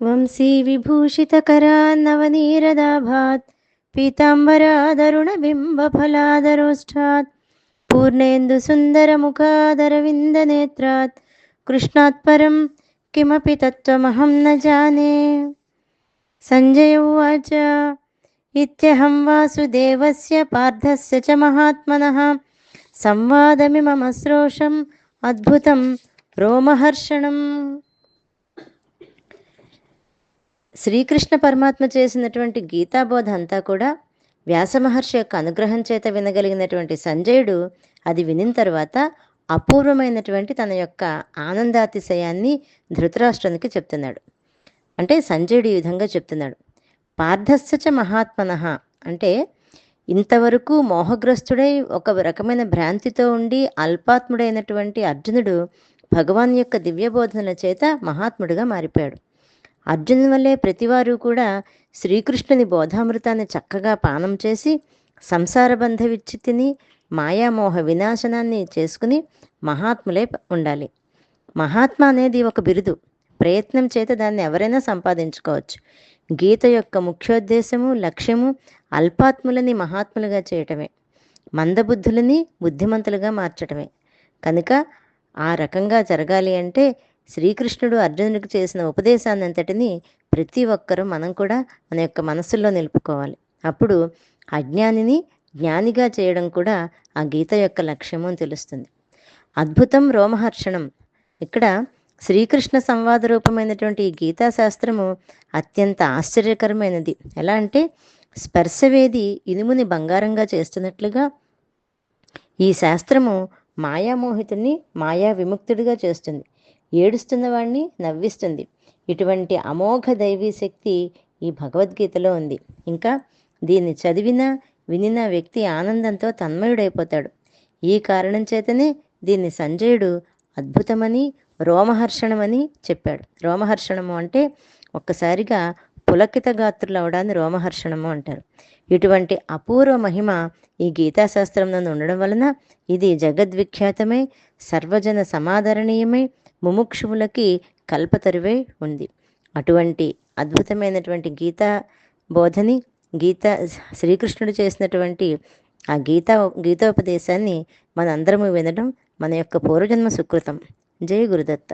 వంశీ విభూషితకరాన్నవనీరదాభాత్ పీతాంబరాదరుణబింబఫలాదరోష్ఠాత్ పూర్ణేందు సుందరముఖాదరవిందనేత్రాత్ కృష్ణాత్ పరం కిమపి తత్వమహం న జానే. సంజయ ఉవాచ ఇత్యహం వాసుదేవస్య పార్థస్య చ మహాత్మనః సంవాదమిమమ శ్రోషం అద్భుతం రోమహర్షణం. శ్రీకృష్ణ పరమాత్మ చేసినటువంటి గీతాబోధ అంతా కూడా వ్యాసమహర్షి యొక్క అనుగ్రహం చేత వినగలిగినటువంటి సంజయుడు అది వినిన తర్వాత అపూర్వమైనటువంటి తన యొక్క ఆనందాతిశయాన్ని ధృతరాష్ట్రునికి చెప్తున్నాడు. అంటే సంజయుడు ఈ విధంగా చెప్తున్నాడు. పార్థస్య చ మహాత్మనః అంటే ఇంతవరకు మోహగ్రస్తుడై ఒక రకమైన భ్రాంతితో ఉండి అల్పాత్ముడైనటువంటి అర్జునుడు భగవాన్ యొక్క దివ్యబోధనల చేత మహాత్ముడిగా మారిపోయాడు. అర్జునుని వల్లే ప్రతివారు కూడా శ్రీకృష్ణుని బోధామృతాన్ని చక్కగా పానం చేసి సంసార బంధ విచ్ఛిత్తిని మాయామోహ వినాశనాన్ని చేసుకుని మహాత్ములే ఉండాలి. మహాత్మ అనేది ఒక బిరుదు. ప్రయత్నం చేత దాన్ని ఎవరైనా సంపాదించుకోవచ్చు. గీత యొక్క ముఖ్యోద్దేశము లక్ష్యము అల్పాత్ములని మహాత్ములుగా చేయటమే, మందబుద్ధులని బుద్ధిమంతులుగా మార్చటమే. కనుక ఆ రకంగా జరగాలి అంటే శ్రీకృష్ణుడు అర్జునుడికి చేసిన ఉపదేశాన్ని అంతటినీ ప్రతి ఒక్కరూ మనం కూడా మన యొక్క మనసుల్లో నిలుపుకోవాలి. అప్పుడు అజ్ఞానిని జ్ఞానిగా చేయడం కూడా ఆ గీత యొక్క లక్ష్యము అని తెలుస్తుంది. అద్భుతం రోమహర్షణం. ఇక్కడ శ్రీకృష్ణ సంవాద రూపమైనటువంటి ఈ గీతాశాస్త్రము అత్యంత ఆశ్చర్యకరమైనది. ఎలా అంటే స్పర్శవేది ఇనుముని బంగారంగా చేస్తున్నట్లుగా ఈ శాస్త్రము మాయామోహితుని మాయా విముక్తుడిగా చేస్తుంది, ఏడుస్తున్న వాడిని నవ్విస్తుంది. ఇటువంటి అమోఘ దైవీ శక్తి ఈ భగవద్గీతలో ఉంది. ఇంకా దీన్ని చదివినా వినిన వ్యక్తి ఆనందంతో తన్మయుడైపోతాడు. ఈ కారణం చేతనే దీన్ని సంజయుడు అద్భుతమని రోమహర్షణమని చెప్పాడు. రోమహర్షణము అంటే ఒక్కసారిగా పులకిత గాత్రులు అవడాన్ని రోమహర్షణము అంటారు. ఇటువంటి అపూర్వ మహిమ ఈ గీతాశాస్త్రంలో ఉండడం వలన ఇది జగద్విఖ్యాతమై సర్వజన సమాదరణీయమై ముముక్షువులకి కల్పతరువై ఉంది. అటువంటి అద్భుతమైనటువంటి గీతా బోధని శ్రీకృష్ణుడు చేసినటువంటి ఆ గీతోపదేశాన్ని మనందరము వినడం మన యొక్క పూర్వజన్మ సుకృతం. జై గురుదత్త.